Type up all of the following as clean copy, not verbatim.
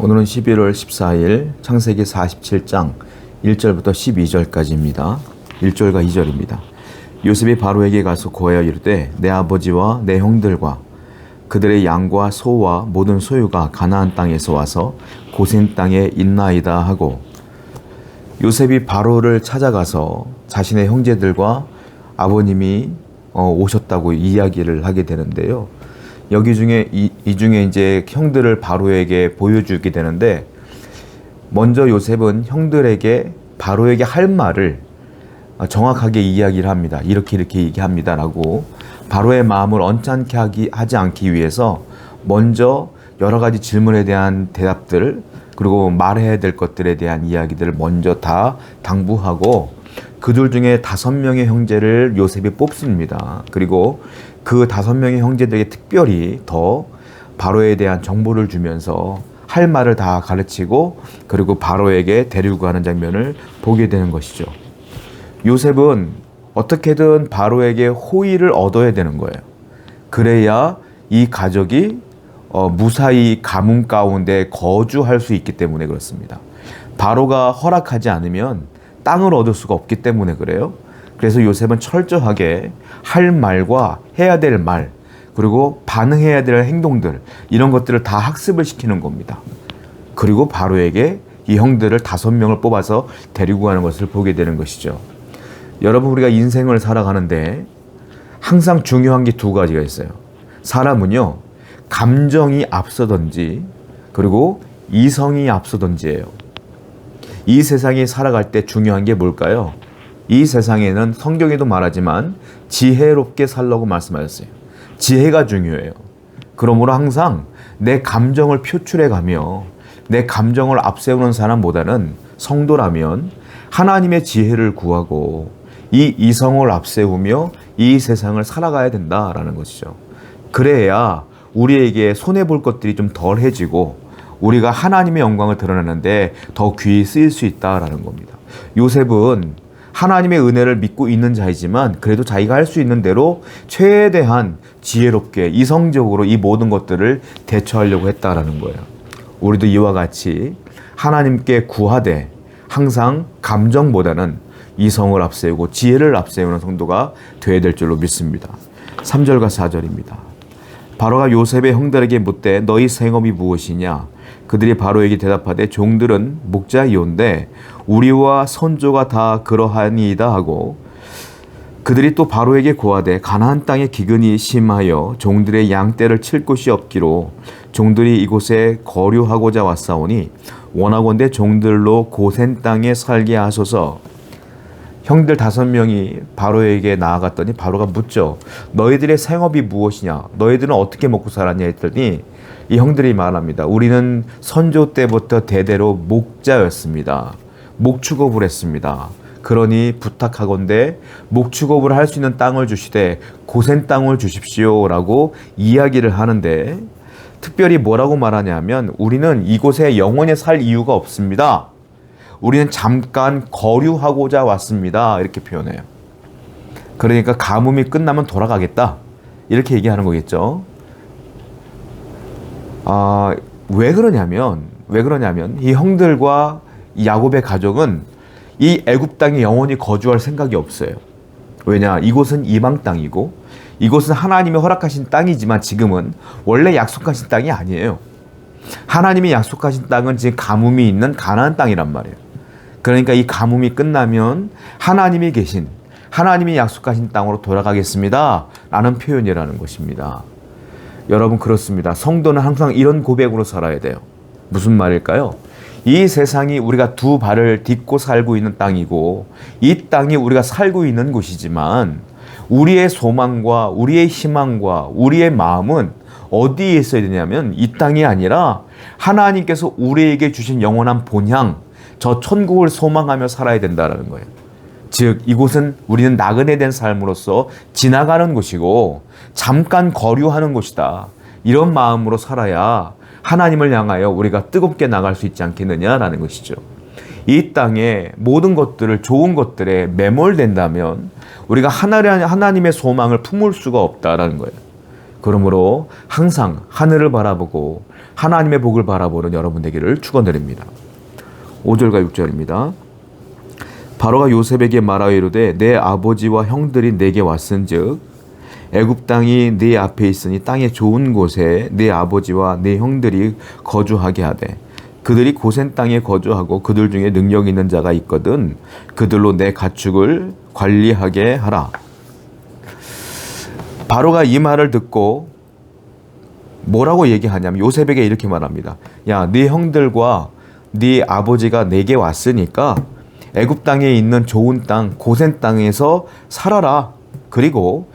오늘은 11월 14일 창세기 47장 1절부터 12절까지입니다. 1절과 2절입니다. 요셉이 바로에게 가서 고하여 이르되 내 아버지와 내 형들과 그들의 양과 소와 모든 소유가 가나안 땅에서 와서 고센 땅에 있나이다 하고, 요셉이 바로를 찾아가서 자신의 형제들과 아버님이 오셨다고 이야기를 하게 되는데요. 여기 중에 이 중에 이제 형들을 바로에게 보여주게 되는데, 먼저 요셉은 형들에게 바로에게 할 말을 정확하게 이야기를 합니다. 이렇게 얘기합니다라고 바로의 마음을 언짢게 하지 않기 위해서 먼저 여러 가지 질문에 대한 대답들, 그리고 말해야 될 것들에 대한 이야기들을 먼저 다 당부하고, 그들 중에 5명의 형제를 요셉이 뽑습니다. 그리고 그 5명의 형제들에게 특별히 더 바로에 대한 정보를 주면서 할 말을 다 가르치고, 그리고 바로에게 데리고 가는 장면을 보게 되는 것이죠. 요셉은 어떻게든 바로에게 호의를 얻어야 되는 거예요. 그래야 이 가족이 무사히 가문 가운데 거주할 수 있기 때문에 그렇습니다. 바로가 허락하지 않으면 땅을 얻을 수가 없기 때문에 그래요. 그래서 요셉은 철저하게 할 말과 해야 될 말, 그리고 반응해야 될 행동들, 이런 것들을 다 학습을 시키는 겁니다. 그리고 바로에게 이 형들을 5명을 뽑아서 데리고 가는 것을 보게 되는 것이죠. 여러분, 우리가 인생을 살아가는데 항상 중요한 게 2가지가 있어요. 사람은요, 감정이 앞서든지 그리고 이성이 앞서든지예요. 이 세상에 살아갈 때 중요한 게 뭘까요? 이 세상에는 성경에도 말하지만 지혜롭게 살라고 말씀하셨어요. 지혜가 중요해요. 그러므로 항상 내 감정을 표출해가며 내 감정을 앞세우는 사람보다는, 성도라면 하나님의 지혜를 구하고 이 이성을 앞세우며 이 세상을 살아가야 된다라는 것이죠. 그래야 우리에게 손해볼 것들이 좀 덜해지고 우리가 하나님의 영광을 드러내는데 더 귀히 쓰일 수 있다라는 겁니다. 요셉은 하나님의 은혜를 믿고 있는 자이지만 그래도 자기가 할 수 있는 대로 최대한 지혜롭게 이성적으로 이 모든 것들을 대처하려고 했다라는 거예요. 우리도 이와 같이 하나님께 구하되 항상 감정보다는 이성을 앞세우고 지혜를 앞세우는 성도가 되어야 될 줄로 믿습니다. 3절과 4절입니다. 바로가 요셉의 형들에게 묻되 너희 생업이 무엇이냐? 그들이 바로에게 대답하되 종들은 목자이온데 우리와 선조가 다 그러하니이다 하고, 그들이 또 바로에게 고하되 가나안 땅에 기근이 심하여 종들의 양떼를 칠 곳이 없기로 종들이 이곳에 거류하고자 왔사오니 원하건대 종들로 고센 땅에 살게 하소서. 형들 5명이 바로에게 나아갔더니 바로가 묻죠. 너희들의 생업이 무엇이냐? 너희들은 어떻게 먹고 살았냐 했더니 이 형들이 말합니다. 우리는 선조 때부터 대대로 목자였습니다. 목축업을 했습니다. 그러니 부탁하건대 목축업을 할 수 있는 땅을 주시되 고센 땅을 주십시오라고 이야기를 하는데, 특별히 뭐라고 말하냐면 우리는 이곳에 영원히 살 이유가 없습니다. 우리는 잠깐 거류하고자 왔습니다. 이렇게 표현해요. 그러니까 가뭄이 끝나면 돌아가겠다. 이렇게 얘기하는 거겠죠. 왜 그러냐면 이 형들과 이 야곱의 가족은 이 애굽 땅에 영원히 거주할 생각이 없어요. 왜냐? 이곳은 이방 땅이고 이곳은 하나님이 허락하신 땅이지만 지금은 원래 약속하신 땅이 아니에요. 하나님이 약속하신 땅은 지금 가뭄이 있는 가나안 땅이란 말이에요. 그러니까 이 가뭄이 끝나면 하나님이 계신, 하나님이 약속하신 땅으로 돌아가겠습니다 라는 표현이라는 것입니다. 여러분, 그렇습니다. 성도는 항상 이런 고백으로 살아야 돼요. 무슨 말일까요? 이 세상이 우리가 2 발을 딛고 살고 있는 땅이고 이 땅이 우리가 살고 있는 곳이지만 우리의 소망과 우리의 희망과 우리의 마음은 어디에 있어야 되냐면 이 땅이 아니라 하나님께서 우리에게 주신 영원한 본향, 저 천국을 소망하며 살아야 된다는 거예요. 즉 이곳은 우리는 나그네 된 삶으로서 지나가는 곳이고 잠깐 거류하는 곳이다. 이런 마음으로 살아야 하나님을 향하여 우리가 뜨겁게 나갈 수 있지 않겠느냐라는 것이죠. 이 땅의 모든 것들을, 좋은 것들에 매몰된다면 우리가 하나님의 소망을 품을 수가 없다라는 거예요. 그러므로 항상 하늘을 바라보고 하나님의 복을 바라보는 여러분 되기를 축원드립니다. 5절과 6절입니다. 바로가 요셉에게 말하여 이르되 내 아버지와 형들이 내게 왔은즉 애굽 땅이 네 앞에 있으니 땅의 좋은 곳에 네 아버지와 네 형들이 거주하게 하되 그들이 고센 땅에 거주하고 그들 중에 능력 있는 자가 있거든 그들로 내 가축을 관리하게 하라. 바로가 이 말을 듣고 뭐라고 얘기하냐면 요셉에게 이렇게 말합니다. 야, 네 형들과 네 아버지가 내게 왔으니까 애굽 땅에 있는 좋은 땅 고센 땅에서 살아라. 그리고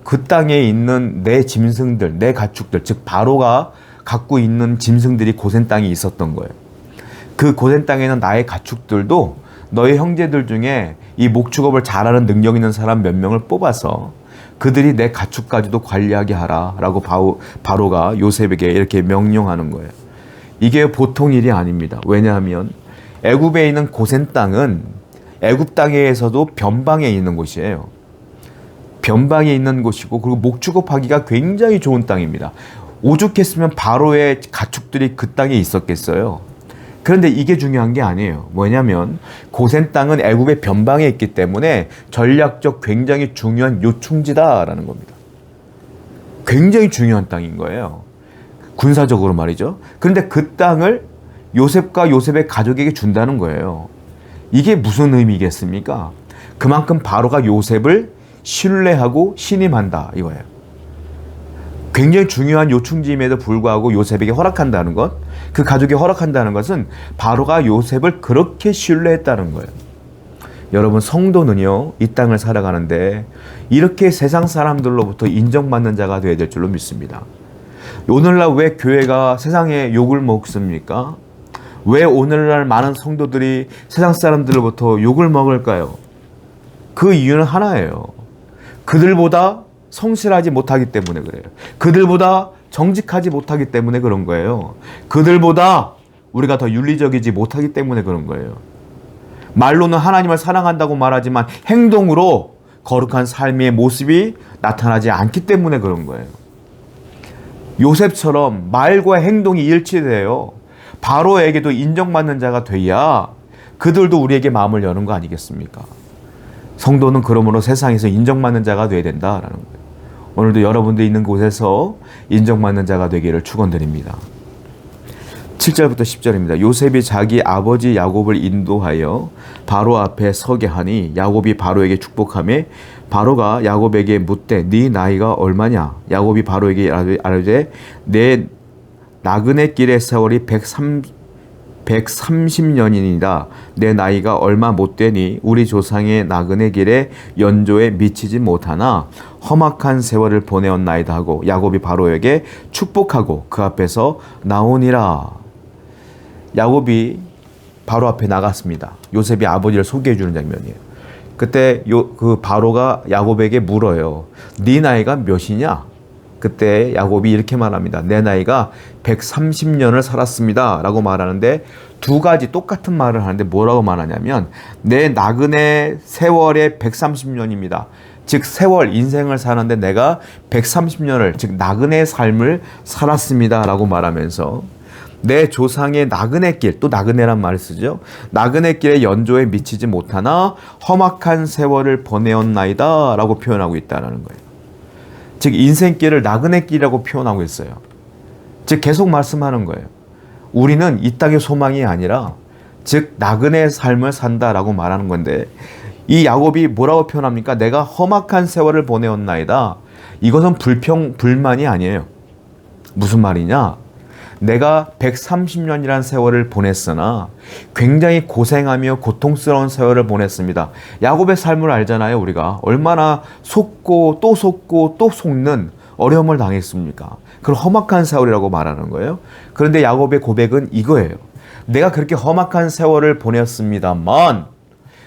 그 땅에 있는 내 짐승들, 내 가축들, 즉 바로가 갖고 있는 짐승들이 고센 땅에 있었던 거예요. 그 고센 땅에는 나의 가축들도 너의 형제들 중에 이 목축업을 잘하는 능력 있는 사람 몇 명을 뽑아서 그들이 내 가축까지도 관리하게 하라 라고 바로가 요셉에게 이렇게 명령하는 거예요. 이게 보통 일이 아닙니다. 왜냐하면 애굽에 있는 고센 땅은 애굽 땅에서도 변방에 있는 곳이에요. 변방에 있는 곳이고 그리고 목축업하기가 굉장히 좋은 땅입니다. 오죽했으면 바로의 가축들이 그 땅에 있었겠어요. 그런데 이게 중요한 게 아니에요. 뭐냐면 고센 땅은 애굽의 변방에 있기 때문에 전략적 굉장히 중요한 요충지다라는 겁니다. 굉장히 중요한 땅인 거예요. 군사적으로 말이죠. 그런데 그 땅을 요셉과 요셉의 가족에게 준다는 거예요. 이게 무슨 의미겠습니까? 그만큼 바로가 요셉을 신뢰하고 신임한다 이거예요. 굉장히 중요한 요충지임에도 불구하고 요셉에게 허락한다는 것, 그 가족에 허락한다는 것은 바로가 요셉을 그렇게 신뢰했다는 거예요. 여러분, 성도는요, 이 땅을 살아가는데 이렇게 세상 사람들로부터 인정받는 자가 되어야 될 줄로 믿습니다. 오늘날 왜 교회가 세상에 욕을 먹습니까? 왜 오늘날 많은 성도들이 세상 사람들로부터 욕을 먹을까요? 그 이유는 하나예요. 그들보다 성실하지 못하기 때문에 그래요. 그들보다 정직하지 못하기 때문에 그런 거예요. 그들보다 우리가 더 윤리적이지 못하기 때문에 그런 거예요. 말로는 하나님을 사랑한다고 말하지만 행동으로 거룩한 삶의 모습이 나타나지 않기 때문에 그런 거예요. 요셉처럼 말과 행동이 일치돼요. 바로에게도 인정받는 자가 돼야 그들도 우리에게 마음을 여는 거 아니겠습니까? 성도는 그러므로 세상에서 인정받는 자가 돼야 된다라는 거예요. 오늘도 여러분들 있는 곳에서 인정받는 자가 되기를 축원드립니다. 7절부터 10절입니다. 요셉이 자기 아버지 야곱을 인도하여 바로 앞에 서게 하니 야곱이 바로에게 축복하며 바로가 야곱에게 묻되 네 나이가 얼마냐? 야곱이 바로에게 아뢰되 내 나그네 길의 세월이 130년이니라. 내 나이가 얼마 못 되니 우리 조상의 나그네 길의 연조에 미치지 못하나 험악한 세월을 보내었나이다 하고 야곱이 바로에게 축복하고 그 앞에서 나오니라. 야곱이 바로 앞에 나갔습니다. 요셉이 아버지를 소개해 주는 장면이에요. 그때 그 바로가 야곱에게 물어요. 네 나이가 몇이냐? 그때 야곱이 이렇게 말합니다. 내 나이가 130년을 살았습니다 라고 말하는데 두 가지 똑같은 말을 하는데 뭐라고 말하냐면 내 나그네 세월의 130년입니다. 즉 세월, 인생을 사는데 내가 130년을 즉 나그네 삶을 살았습니다 라고 말하면서 내 조상의 나그네 길, 또 나그네란 말을 쓰죠. 나그네 길의 연조에 미치지 못하나 험악한 세월을 보내었나이다 라고 표현하고 있다는 거예요. 즉 인생길을 나그네 길이라고 표현하고 있어요. 즉 계속 말씀하는 거예요. 우리는 이 땅의 소망이 아니라 즉 나그네 삶을 산다라고 말하는 건데 이 야곱이 뭐라고 표현합니까? 내가 험악한 세월을 보내었나이다. 이것은 불만이 아니에요. 무슨 말이냐? 내가 130년이라는 세월을 보냈으나 굉장히 고생하며 고통스러운 세월을 보냈습니다. 야곱의 삶을 알잖아요. 우리가 얼마나 속고 또 속는 어려움을 당했습니까? 그걸 험악한 세월이라고 말하는 거예요. 그런데 야곱의 고백은 이거예요. 내가 그렇게 험악한 세월을 보냈습니다만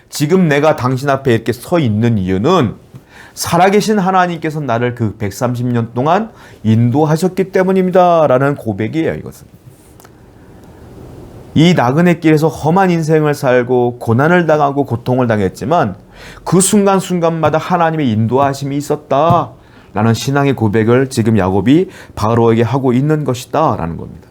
지금 내가 당신 앞에 이렇게 서 있는 이유는 살아계신 하나님께서 나를 그 130년 동안 인도하셨기 때문입니다 라는 고백이에요. 이것은 이 나그네 길에서 험한 인생을 살고 고난을 당하고 고통을 당했지만 그 순간순간마다 하나님의 인도하심이 있었다 라는 신앙의 고백을 지금 야곱이 바로에게 하고 있는 것이다 라는 겁니다.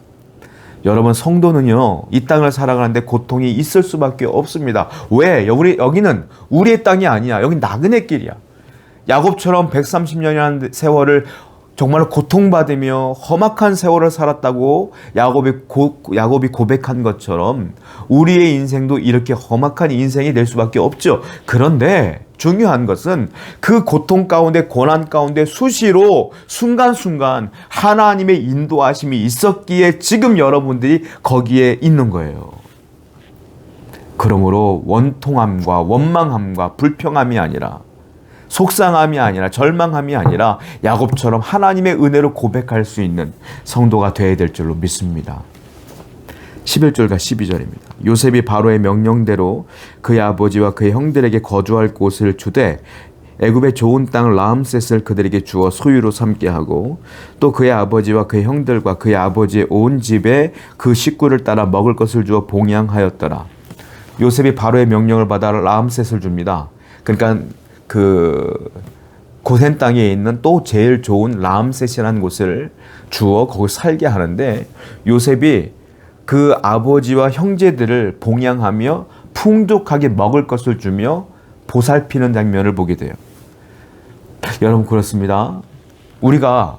여러분, 성도는요, 이 땅을 살아가는데 고통이 있을 수밖에 없습니다. 왜? 여기는 우리의 땅이 아니야. 여긴 나그네 길이야. 야곱처럼 130년이라는 세월을 정말 고통받으며 험악한 세월을 살았다고 야곱이 고백한 것처럼 우리의 인생도 이렇게 험악한 인생이 될 수밖에 없죠. 그런데 중요한 것은 그 고통 가운데, 고난 가운데 수시로 순간순간 하나님의 인도하심이 있었기에 지금 여러분들이 거기에 있는 거예요. 그러므로 원통함과 원망함과 불평함이 아니라, 속상함이 아니라, 절망함이 아니라 야곱처럼 하나님의 은혜로 고백할 수 있는 성도가 되어야 될 줄로 믿습니다. 11절과 12절입니다. 요셉이 바로의 명령대로 그의 아버지와 그의 형들에게 거주할 곳을 주되 애굽의 좋은 땅 라암셋을 그들에게 주어 소유로 삼게 하고, 또 그의 아버지와 그의 형들과 그의 아버지의 온 집에 그 식구를 따라 먹을 것을 주어 봉양하였더라. 요셉이 바로의 명령을 받아 라암셋을 줍니다. 그러니까 그 고센 땅에 있는 또 제일 좋은 라암셋이라는 곳을 주어 거기 살게 하는데, 요셉이 그 아버지와 형제들을 봉양하며 풍족하게 먹을 것을 주며 보살피는 장면을 보게 돼요. 여러분, 그렇습니다. 우리가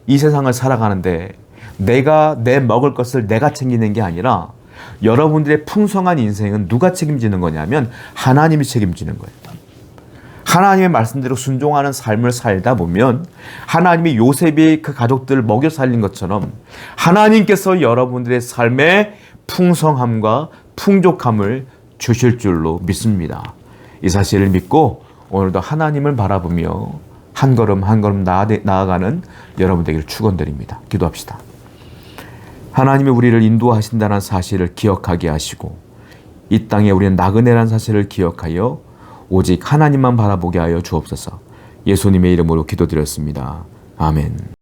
이 세상을 살아가는데 내 먹을 것을 내가 챙기는 게 아니라 여러분들의 풍성한 인생은 누가 책임지는 거냐면 하나님이 책임지는 거예요. 하나님의 말씀대로 순종하는 삶을 살다 보면 하나님이 요셉이 그 가족들을 먹여 살린 것처럼 하나님께서 여러분들의 삶에 풍성함과 풍족함을 주실 줄로 믿습니다. 이 사실을 믿고 오늘도 하나님을 바라보며 한 걸음 한 걸음 나아가는 여러분 되기를 축원드립니다. 기도합시다. 하나님이 우리를 인도하신다는 사실을 기억하게 하시고, 이 땅에 우리는 나그네라는 사실을 기억하여 오직 하나님만 바라보게 하여 주옵소서. 예수님의 이름으로 기도드렸습니다. 아멘.